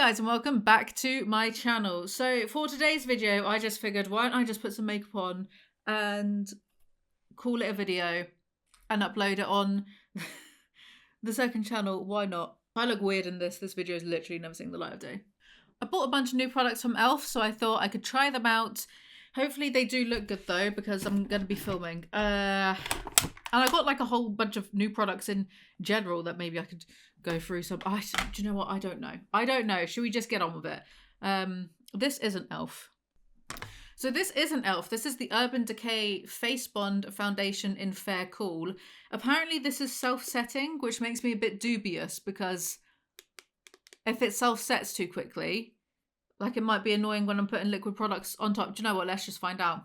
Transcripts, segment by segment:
Hi guys and welcome back to my channel. So for today's video I just figured why don't I just put some makeup on and call it a video and upload it on the second channel. Why not? I look weird in this. This video is literally never seen the light of day. I bought a bunch of new products from e.l.f. so I thought I could try them out. Hopefully they do look good though because I'm going to be filming. And I got like a whole bunch of new products in general that maybe I could go through some. Do you know what? I don't know. Should we just get on with it? This isn't e.l.f. So this isn't e.l.f. This is the Urban Decay Face Bond Foundation in Fair Cool. Apparently this is self-setting, which makes me a bit dubious because if it self-sets too quickly, like it might be annoying when I'm putting liquid products on top. Do you know what? Let's just find out.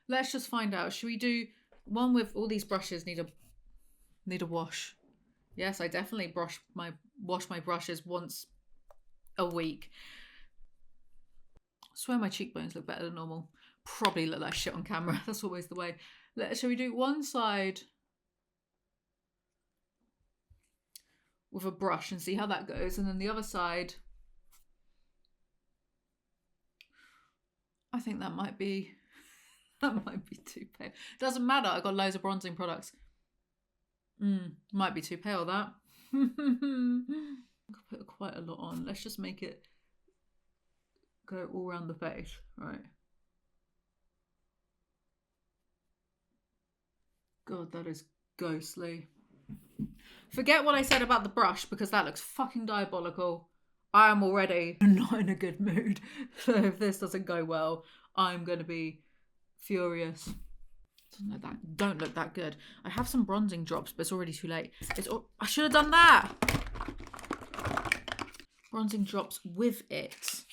Let's just find out. Should we do one with all these brushes need a wash? Yes, I definitely wash my brushes once a week. I swear my cheekbones look better than normal. Probably look like shit on camera. That's always the way. Shall we do one side with a brush and see how that goes, and then the other side? I think that might be too pale. Doesn't matter. I got loads of bronzing products. Might be too pale, that. I'll put quite a lot on. Let's just make it go all around the face, right? God, that is ghostly. Forget what I said about the brush because that looks fucking diabolical. I am already not in a good mood. So if this doesn't go well, I'm going to be furious. Don't look that good. I have some bronzing drops, but it's already too late. I should have done that. Bronzing drops with it.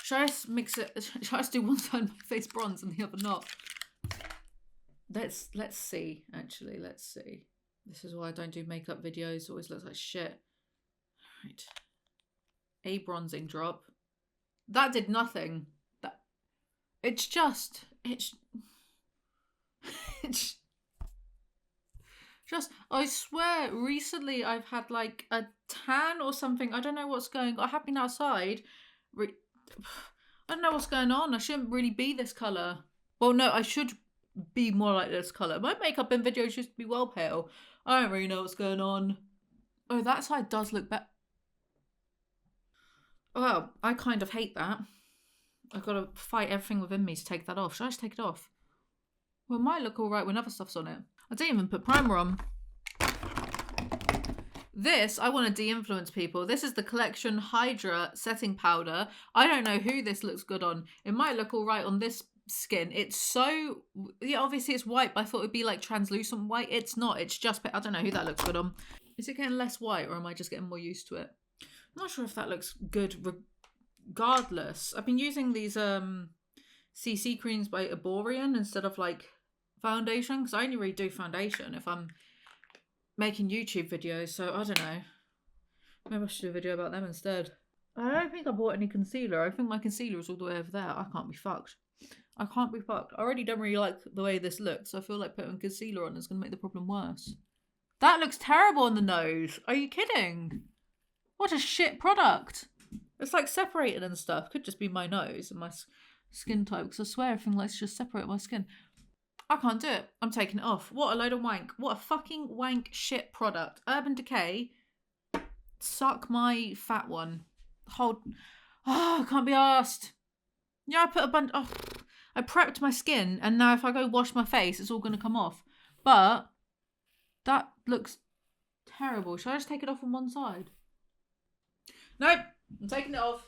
Should I just mix it? Should I just do one side of my face bronze and the other not? Let's see. Actually, let's see. This is why I don't do makeup videos. It always looks like shit. Right. A bronzing drop. That did nothing. It's I swear recently I've had like a tan or something. I don't know what's going on. I have been outside. I don't know what's going on. I shouldn't really be this colour. Well, no, I should be more like this colour. My makeup in videos used to be well pale. I don't really know what's going on. Oh, that side does look better. Well, I kind of hate that. I've got to fight everything within me to take that off. Should I just take it off? Well, it might look alright when other stuff's on it. I didn't even put primer on. This, I want to de-influence people. This is the Collection Hydra Setting Powder. I don't know who this looks good on. It might look alright on this skin. It's so... Yeah, obviously it's white, but I thought it'd be like translucent white. It's not. It's just... I don't know who that looks good on. Is it getting less white or am I just getting more used to it? I'm not sure if that looks good regardless. I've been using these CC creams by Arborian instead of like foundation because I only really do foundation if I'm making YouTube videos, so I don't know. Maybe I should do a video about them instead. I don't think I bought any concealer. I think my concealer is all the way over there. I can't be fucked. I can't be fucked. I already don't really like the way this looks. I feel like putting concealer on is going to make the problem worse. That looks terrible on the nose. Are you kidding? What a shit product. It's like separated and stuff. Could just be my nose and my skin type because I swear everything likes to just separate my skin. I can't do it. I'm taking it off. What a load of wank. What a fucking wank shit product. Urban Decay. Suck my fat one. Oh, I can't be arsed. Yeah, I put a bunch... Oh, I prepped my skin and now if I go wash my face, it's all going to come off. But that looks terrible. Should I just take it off on one side? Nope. I'm taking it off.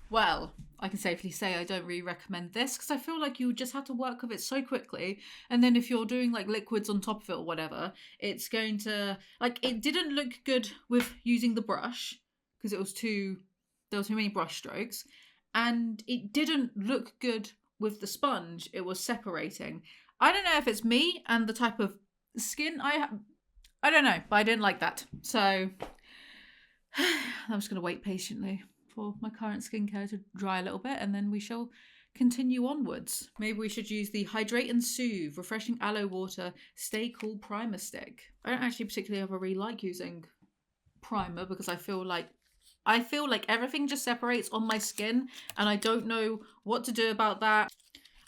Well, I can safely say I don't really recommend this because I feel like you just have to work with it so quickly. And then if you're doing like liquids on top of it or whatever, it's going to... Like, it didn't look good with using the brush because there were too many brush strokes. And it didn't look good with the sponge. It was separating. I don't know if it's me and the type of skin I have. I don't know, but I didn't like that. So I'm just going to wait patiently for my current skincare to dry a little bit and then we shall continue onwards. Maybe we should use the Hydrate and Soothe Refreshing Aloe Water Stay Cool Primer Stick. I don't actually particularly ever really like using primer because I feel like I feel like everything just separates on my skin, and I don't know what to do about that.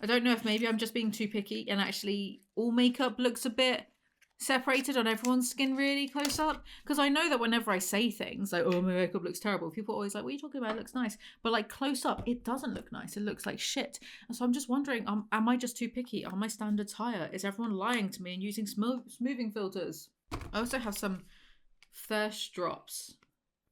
I don't know if maybe I'm just being too picky and actually all makeup looks a bit separated on everyone's skin really close up. Because I know that whenever I say things like, oh, my makeup looks terrible, people are always like, what are you talking about? It looks nice. But like close up, it doesn't look nice. It looks like shit. And so I'm just wondering, am I just too picky? Are my standards higher? Is everyone lying to me and using smoothing filters? I also have some Thirst Drops.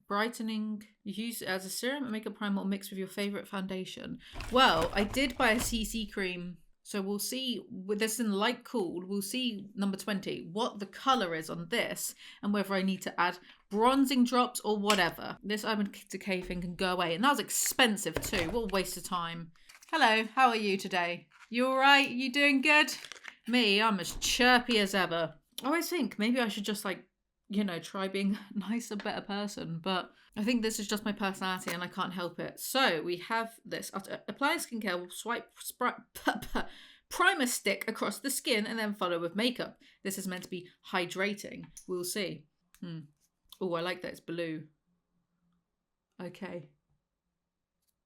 Brightening. You use it as a serum and makeup primer mixed with your favourite foundation. Well, I did buy a CC cream. So we'll see, with this in light cool, we'll see number 20, what the colour is on this and whether I need to add bronzing drops or whatever. This Urban Decay thing can go away. And that was expensive too. What a waste of time. Hello, how are you today? You alright? You doing good? Me, I'm as chirpy as ever. I always think maybe I should just like, you know, try being a nicer, better person. But I think this is just my personality and I can't help it. So we have this. After applying skincare, we'll swipe primer stick across the skin and then follow with makeup. This is meant to be hydrating. We'll see. Oh, I like that it's blue. Okay.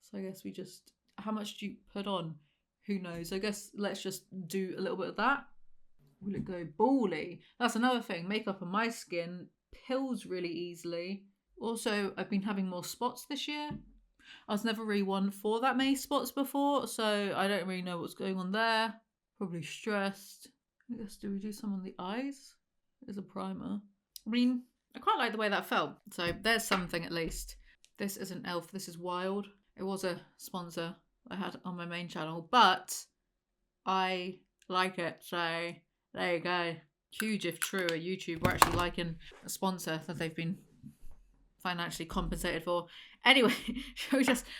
So I guess we just... How much do you put on? Who knows? I guess let's just do a little bit of that. Will it go bally? That's another thing. Makeup on my skin pills really easily. Also, I've been having more spots this year. I was never really one for that many spots before, so I don't really know what's going on there. Probably stressed. I guess, do we do some on the eyes as a primer? I mean, I quite like the way that felt. So there's something at least. This isn't e.l.f. This is Wild. It was a sponsor I had on my main channel, but I like it, so... There you go. Huge if true at YouTube. We're actually liking a sponsor that they've been financially compensated for. Anyway,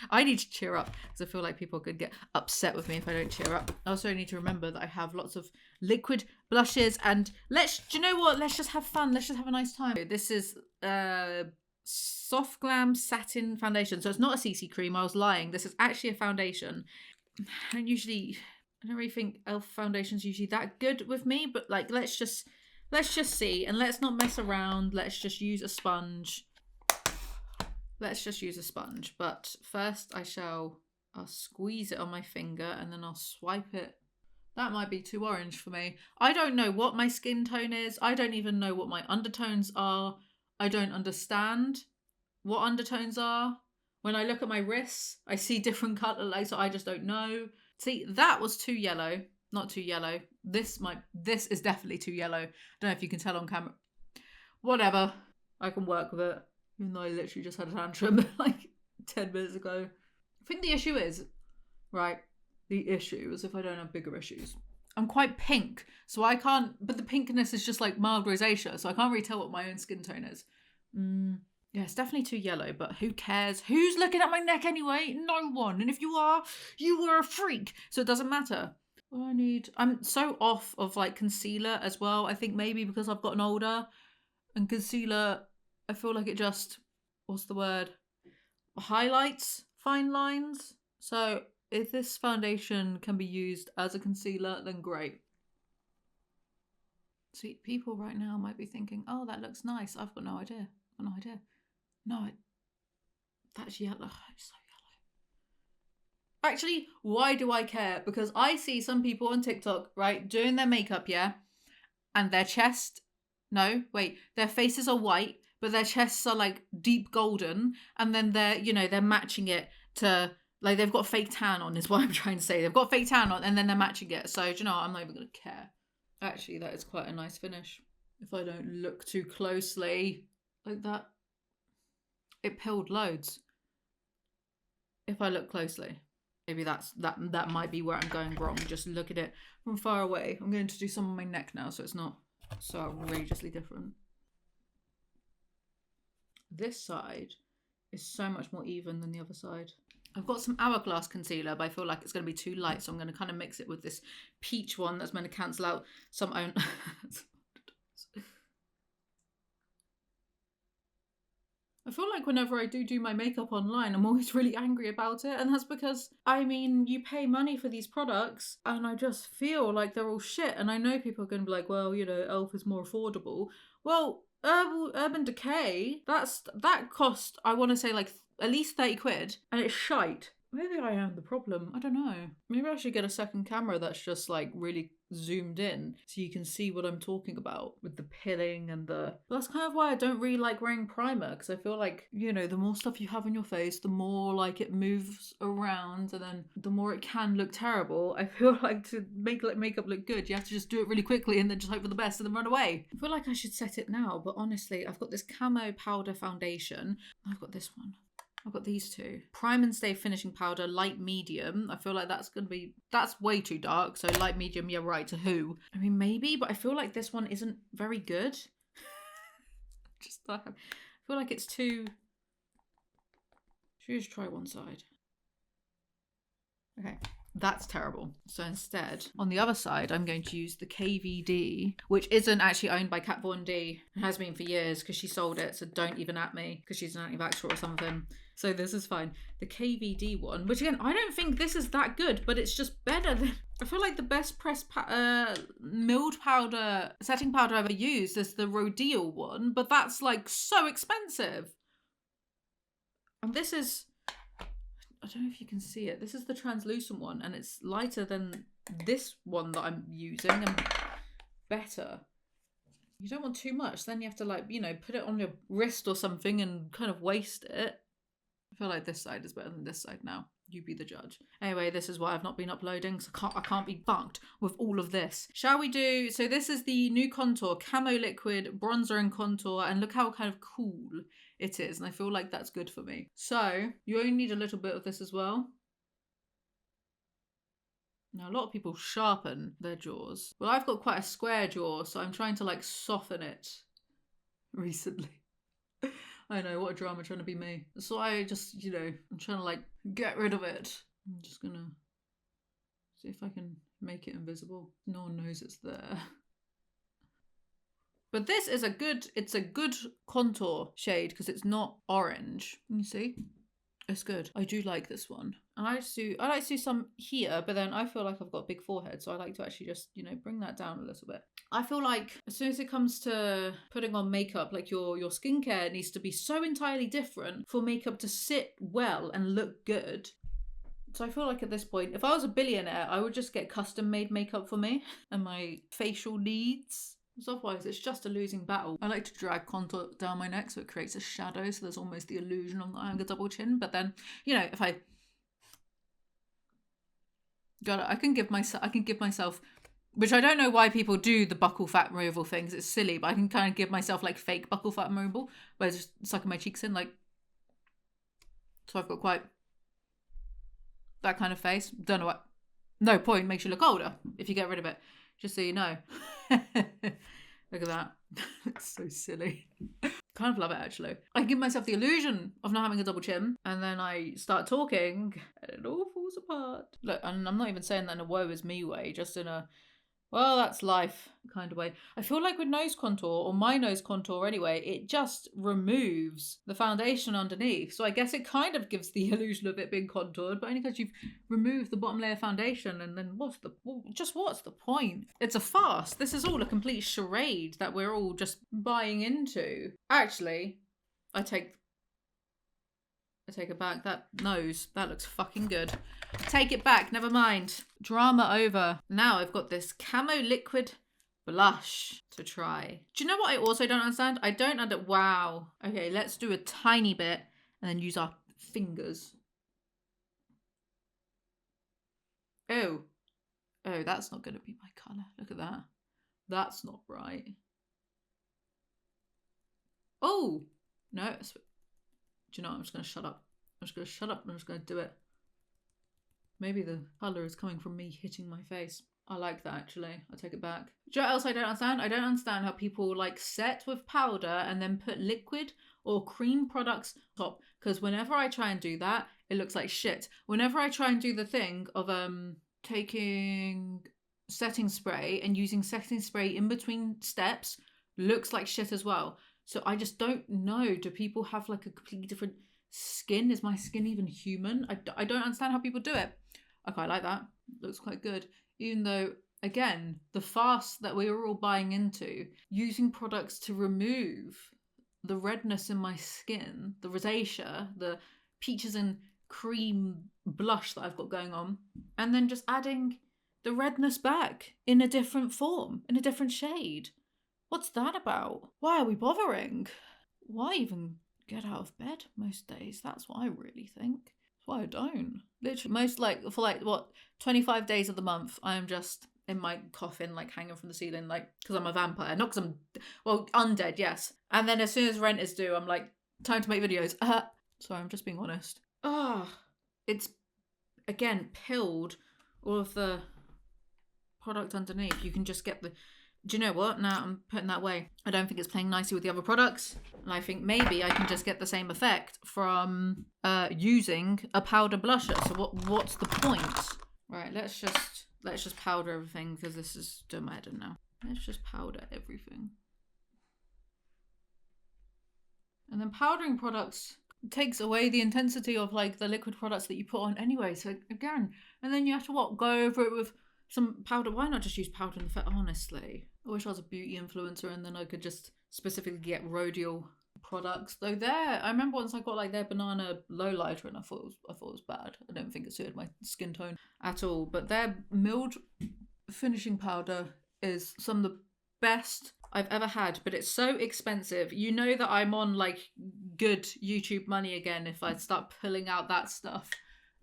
I need to cheer up because I feel like people could get upset with me if I don't cheer up. I also need to remember that I have lots of liquid blushes and do you know what? Let's just have fun. Let's just have a nice time. This is Soft Glam Satin Foundation. So it's not a CC cream. I was lying. This is actually a foundation. And usually... I don't really think e.l.f. foundation's usually that good with me, but like let's just see and let's not mess around. Let's just use a sponge. But first I'll squeeze it on my finger and then I'll swipe it. That might be too orange for me. I don't know what my skin tone is. I don't even know what my undertones are. I don't understand what undertones are. When I look at my wrists, I see different colour, like, so I just don't know. See, that was too yellow. Not too yellow. This is definitely too yellow. I don't know if you can tell on camera. Whatever. I can work with it. Even though I literally just had a tantrum like 10 minutes ago. I think the issue is, right, the issue is if I don't have bigger issues. I'm quite pink, so I can't, but the pinkness is just like mild rosacea, so I can't really tell what my own skin tone is. Yeah, it's definitely too yellow, but who cares? Who's looking at my neck anyway? No one. And if you are a freak. So it doesn't matter. I'm so off of like concealer as well. I think maybe because I've gotten older and concealer, I feel like it just, what's the word? Highlights fine lines. So if this foundation can be used as a concealer, then great. See, people right now might be thinking, oh, that looks nice. I've got no idea. No, that's yellow. It's so yellow. Actually, why do I care? Because I see some people on TikTok, right, doing their makeup, yeah, and their faces are white, but their chests are like deep golden, and then they're matching it to, like, they've got fake tan on, is what I'm trying to say. They've got fake tan on, and then they're matching it. So, do you know what? I'm not even going to care. Actually, that is quite a nice finish. If I don't look too closely, like that. It pilled loads. If I look closely. Maybe that might be where I'm going wrong. Just look at it from far away. I'm going to do some on my neck now, so it's not so outrageously different. This side is so much more even than the other side. I've got some Hourglass concealer, but I feel like it's going to be too light, so I'm going to kind of mix it with this peach one that's meant to cancel out some own... I feel like whenever I do my makeup online, I'm always really angry about it. And that's because, I mean, you pay money for these products and I just feel like they're all shit. And I know people are going to be like, well, you know, e.l.f. is more affordable. Well, Urban Decay, that cost, I want to say, like at least 30 quid, and it's shite. Maybe I am the problem. I don't know. Maybe I should get a second camera that's just like really zoomed in so you can see what I'm talking about with the pilling and the... But that's kind of why I don't really like wearing primer, because I feel like, you know, the more stuff you have on your face, the more like it moves around, and then the more it can look terrible. I feel like to make makeup look good, you have to just do it really quickly and then just hope for the best and then run away. I feel like I should set it now, but honestly, I've got this camo powder foundation. I've got this one. I've got these two. Prime and Stay finishing powder, light medium. I feel like that's way too dark. So light medium, yeah, right, to who? I mean, maybe, but I feel like this one isn't very good. I feel like it's too... Should we just try one side? Okay. That's terrible. So instead, on the other side, I'm going to use the KVD, which isn't actually owned by Kat Von D. It has been for years because she sold it, so don't even at me because she's an anti-vaxxer or something. So this is fine. The KVD one, which again, I don't think this is that good, but it's just better than... I feel like the best pressed milled powder, setting powder I've ever used is the Rodial one, but that's like so expensive. And this is... I don't know if you can see it. This is the translucent one, and it's lighter than this one that I'm using and better. You don't want too much. Then you have to, like, you know, put it on your wrist or something and kind of waste it. I feel like this side is better than this side now. You be the judge. Anyway, this is why I've not been uploading, because I can't be fucked with all of this. Shall we do... So this is the new contour, Camo Liquid, Bronzer and Contour, and look how kind of cool it is, and I feel like that's good for me. So you only need a little bit of this as well. Now, a lot of people sharpen their jaws. Well, I've got quite a square jaw, so I'm trying to like soften it recently. I know, what a drama trying to be me. So I just, you know, I'm trying to like get rid of it. I'm just gonna see if I can make it invisible. No one knows it's there. But this is it's a good contour shade because it's not orange. You see? It's good. I do like this one. And I like to do some here, but then I feel like I've got a big forehead, so I like to actually just, you know, bring that down a little bit. I feel like as soon as it comes to putting on makeup, like your skincare needs to be so entirely different for makeup to sit well and look good. So I feel like at this point, if I was a billionaire, I would just get custom made makeup for me and my facial needs. Otherwise, it's just a losing battle. I like to drag contour down my neck so it creates a shadow, so there's almost the illusion of I have a double chin. But then, you know, if I got it, I can give myself, which I don't know why people do the buccal fat removal things. It's silly, but I can kind of give myself like fake buccal fat removal, where I just sucking my cheeks in, like. So I've got quite that kind of face. Don't know what. No point, makes you look older if you get rid of it. Just so you know. Look at that. It's so silly. Kind of love it, actually. I give myself the illusion of not having a double chin, and then I start talking, and it all falls apart. Look, and I'm not even saying that in a woe is me way, just in a, well, that's life kind of way. I feel like with nose contour, or my nose contour anyway, it just removes the foundation underneath. So I guess it kind of gives the illusion of it being contoured, but only because you've removed the bottom layer foundation, and then what's the point? It's a farce. This is all a complete charade that we're all just buying into. Actually, I take it back. That nose, that looks fucking good. Take it back, never mind. Drama over. Now I've got this Camo Liquid blush to try. Do you know what I also don't understand? Wow. Okay, let's do a tiny bit and then use our fingers. Oh, that's not going to be my colour. Look at that. That's not right. Oh, no. Do you know what? I'm just going to shut up. I'm just going to do it. Maybe the colour is coming from me hitting my face. I like that, actually. I take it back. Do you know what else I don't understand? I don't understand how people like set with powder and then put liquid or cream products on top. Because whenever I try and do that, it looks like shit. Whenever I try and do the thing of taking setting spray and using setting spray in between steps, looks like shit as well. So I just don't know. Do people have like a completely different skin? Is my skin even human? I don't understand how people do it. Okay, I like that. Looks quite good. Even though again, the fast that we were all buying into, using products to remove the redness in my skin, the rosacea, the peaches and cream blush that I've got going on, and then just adding the redness back in a different form, in a different shade. What's that about? Why are we bothering? Why even get out of bed most days? That's what I really think. That's why I don't. Literally, most for 25 days of the month, I am just in my coffin, like hanging from the ceiling, like, because I'm a vampire, not because I'm, undead, yes. And then as soon as rent is due, I'm like, time to make videos. Sorry, I'm just being honest. It's, again, pilled all of the product underneath. You can just get the, do you know what? Now I'm putting that away. I don't think it's playing nicely with the other products. And I think maybe I can just get the same effect from using a powder blusher. So what's the point? Right, let's just powder everything, because this is doing my head in now. Let's just powder everything. And then powdering products takes away the intensity of like the liquid products that you put on anyway. So again, and then you have to go over it with some powder. Why not just use powder in the face? Honestly, I wish I was a beauty influencer and then I could just specifically get Rodial products. Though I remember once I got like their banana lowlighter and I thought it was bad. I don't think it suited my skin tone at all. But their milled finishing powder is some of the best I've ever had, but it's so expensive. You know that I'm on like good YouTube money again if I start pulling out that stuff.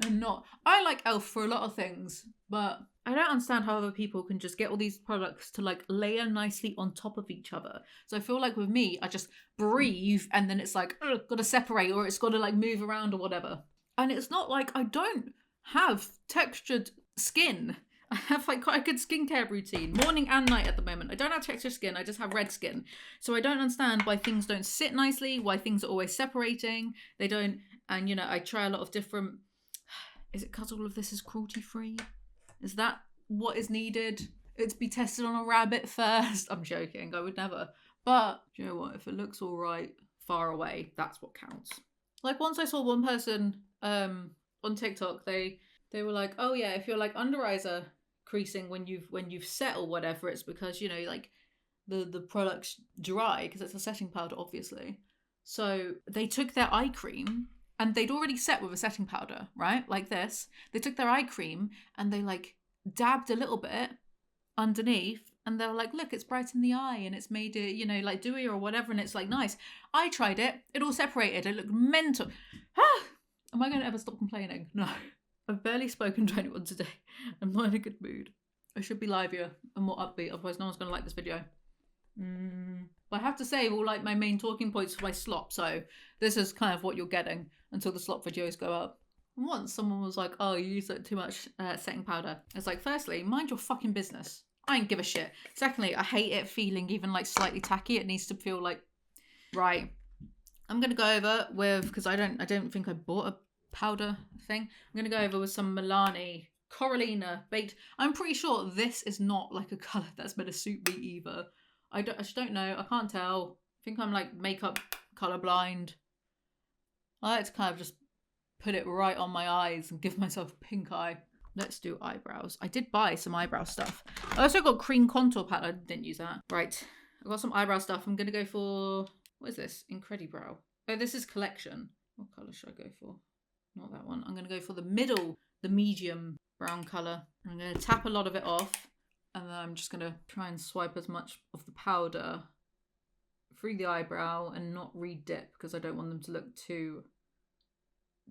And I like e.l.f. for a lot of things, but I don't understand how other people can just get all these products to like layer nicely on top of each other. So I feel like with me, I just breathe and then it's like, gotta separate, or it's gotta like move around or whatever. And it's not like I don't have textured skin. I have like quite a good skincare routine, morning and night at the moment. I don't have textured skin, I just have red skin. So I don't understand why things don't sit nicely, why things are always separating. They don't, and you know, I try a lot of different, is it because all of this is cruelty free? Is that what is needed? It's be tested on a rabbit first. I'm joking, I would never. But you know what, if it looks all right far away, that's what counts. Like once I saw one person on TikTok, they were like, oh yeah, if you're like under eyes are creasing when you've set or whatever, it's because, you know, like the product's dry, because it's a setting powder obviously. So they took their eye cream and they'd already set with a setting powder, right? Like this. They took their eye cream and they like dabbed a little bit underneath and they were like, look, it's brightened the eye and it's made it, you know, like dewy or whatever, and it's like nice. I tried it, it all separated, it looked mental. Am I going to ever stop complaining? No. I've barely spoken to anyone today. I'm not in a good mood. I should be livelier and more upbeat, otherwise no one's going to like this video. But I have to say, all like my main talking points for my slop, so this is kind of what you're getting until the slop videos go up. And once someone was like, oh, you use too much setting powder. It's like, firstly, mind your fucking business. I ain't give a shit. Secondly, I hate it feeling even like slightly tacky. It needs to feel like right. I'm going to go over with, because I don't think I bought a powder thing. I'm going to go over with some Milani Coralina baked. I'm pretty sure this is not like a colour that's meant to suit me either. I just don't know. I can't tell. I think I'm like makeup colourblind. I like to kind of just put it right on my eyes and give myself a pink eye. Let's do eyebrows. I did buy some eyebrow stuff. I also got cream contour palette. I didn't use that. Right. I got some eyebrow stuff. I'm going to go for, what is this? Incredibrow. Oh, this is Collection. What colour should I go for? Not that one. I'm going to go for the middle, the medium brown colour. I'm going to tap a lot of it off. And then I'm just going to try and swipe as much of the powder through the eyebrow and not re-dip, because I don't want them to look too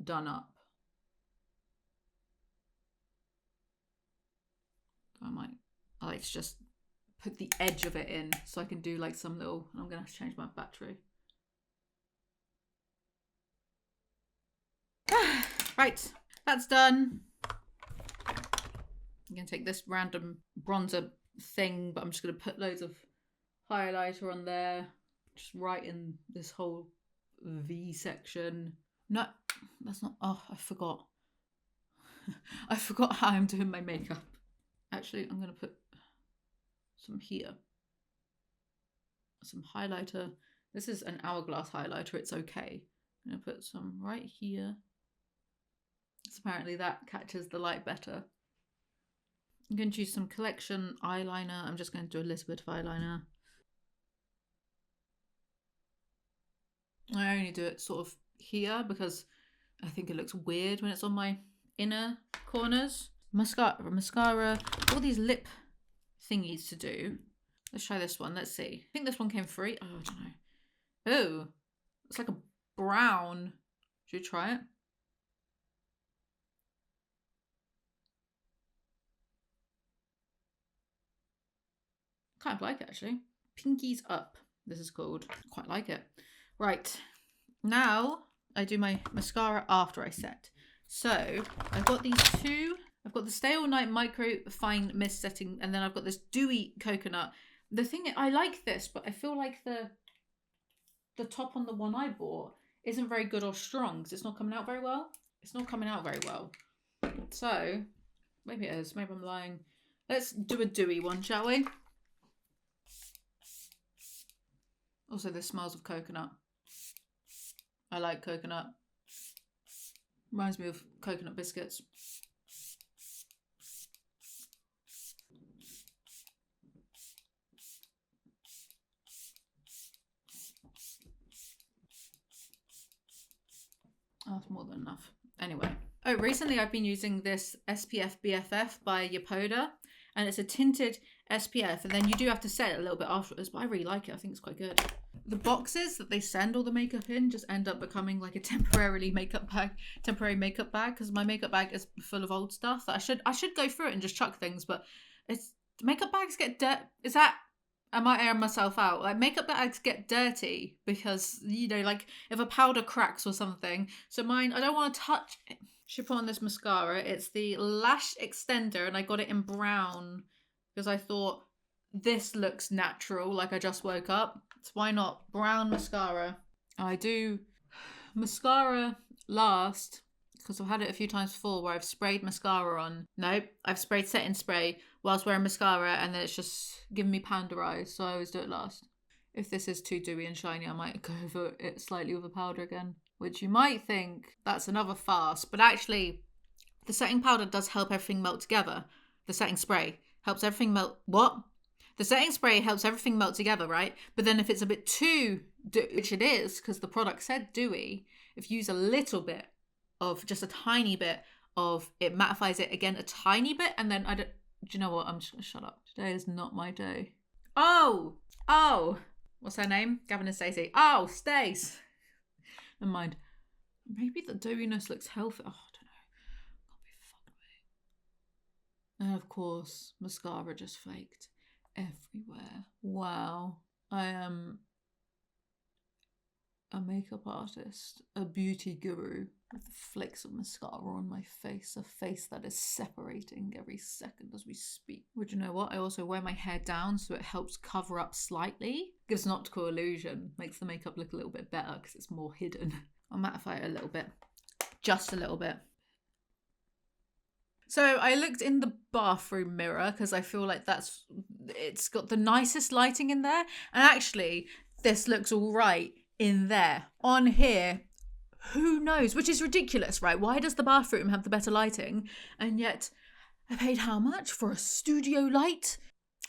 done up. I like to just put the edge of it in so I can do like some little, I'm going to have to change my battery. Right, that's done. I'm going to take this random bronzer thing, but I'm just going to put loads of highlighter on there. Just right in this whole V section. No, that's not, oh, I forgot. I forgot how I'm doing my makeup. Actually, I'm going to put some here. Some highlighter. This is an hourglass highlighter, it's okay. I'm going to put some right here. So apparently that catches the light better. I'm going to use some collection eyeliner. I'm just going to do a little bit of eyeliner. I only do it sort of here because I think it looks weird when it's on my inner corners. Mascara, all these lip thingies to do. Let's try this one. Let's see. I think this one came free. Oh, I don't know. Oh, it's like a brown. Should we try it? Kind of like it, actually. Pinkies Up, this is called. Quite like it. Right. Now, I do my mascara after I set. So, I've got these two. I've got the Stay All Night Micro Fine Mist setting, and then I've got this Dewy Coconut. The thing, I like this, but I feel like the top on the one I bought isn't very good or strong, because it's not coming out very well. It's not coming out very well. So, maybe it is. Maybe I'm lying. Let's do a dewy one, shall we? Also, this smells of coconut. I like coconut. Reminds me of coconut biscuits. Oh, that's more than enough. Anyway. Oh, recently I've been using this SPF BFF by Yopoda. And it's a tinted SPF. And then you do have to set it a little bit afterwards. But I really like it. I think it's quite good. The boxes that they send all the makeup in just end up becoming like a temporary makeup bag. Because my makeup bag is full of old stuff. That I should go through it and just chuck things. But it's makeup bags get dirt. Is that... I might air myself out. Like, makeup bags get dirty because, you know, like if a powder cracks or something. So mine, I don't want to touch it. Should put on this mascara. It's the Lash Extender, and I got it in brown because I thought this looks natural. Like I just woke up. So why not brown mascara? I do mascara last because I've had it a few times before where I've sprayed mascara on. Nope, I've sprayed setting spray whilst wearing mascara, and then it's just giving me panda eyes, so I always do it last. If this is too dewy and shiny, I might go over it slightly with a powder again, which you might think that's another farce, but actually the setting powder does help everything melt together. The setting spray helps everything melt. What? The setting spray helps everything melt together, right? But then if it's a bit too, which it is, because the product said dewy, if you use a little bit of, just a tiny bit of, it mattifies it again a tiny bit, and then do you know what? I'm just going to shut up. Today is not my day. Oh! What's her name? Gavin and Stacey. Oh, Stace! Never mind. Maybe the dewiness looks healthy. Oh, I don't know. Can't be fucked with. And of course, mascara just flaked everywhere. Wow. I am a makeup artist, a beauty guru with the flakes of mascara on my face, a face that is separating every second as we speak. Would you know what? I also wear my hair down so it helps cover up slightly. Gives an optical illusion, makes the makeup look a little bit better because it's more hidden. I'll mattify it a little bit, just a little bit. So I looked in the bathroom mirror because I feel like it's got the nicest lighting in there. And actually, this looks all right in there. On here, who knows? Which is ridiculous, right? Why does the bathroom have the better lighting? And yet, I paid how much for a studio light?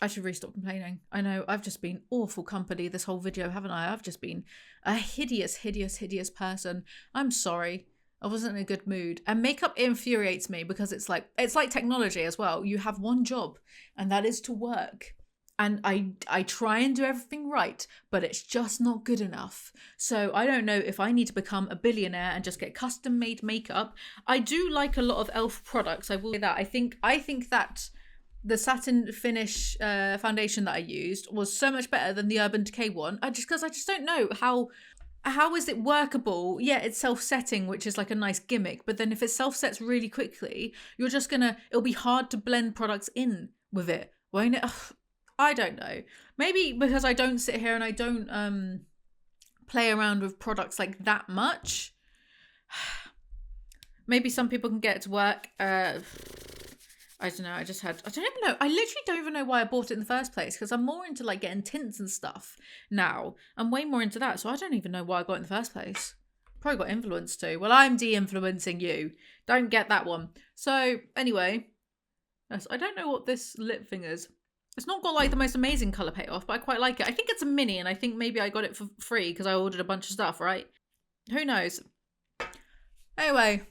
I should really stop complaining. I know, I've just been awful company this whole video, haven't I? I've just been a hideous person. I'm sorry. I wasn't in a good mood. And makeup infuriates me because it's like technology as well. You have one job, and that is to work. And I try and do everything right, but it's just not good enough. So I don't know if I need to become a billionaire and just get custom made makeup. I do like a lot of e.l.f. products. I will say that. I think that the satin finish foundation that I used was so much better than the Urban Decay one. Because I just don't know how is it workable? Yeah, it's self-setting, which is like a nice gimmick. But then if it self-sets really quickly, it'll be hard to blend products in with it, won't it? Ugh, I don't know. Maybe because I don't sit here and I don't play around with products like that much. Maybe some people can get it to work. I don't know. I don't even know. I literally don't even know why I bought it in the first place, because I'm more into like getting tints and stuff now. I'm way more into that. So I don't even know why I got it in the first place. Probably got influenced too. Well, I'm de-influencing you. Don't get that one. So anyway, Yes, I don't know what this lip thing is. It's not got like the most amazing colour payoff, but I quite like it. I think it's a mini, and I think maybe I got it for free because I ordered a bunch of stuff, right? Who knows? Anyway,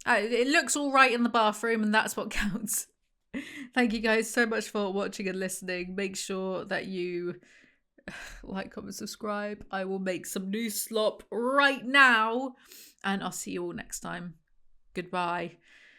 it looks all right in the bathroom, and that's what counts. Thank you guys so much for watching and listening. Make sure that you like, comment, subscribe. I will make some new slop right now, and I'll see you all next time. Goodbye.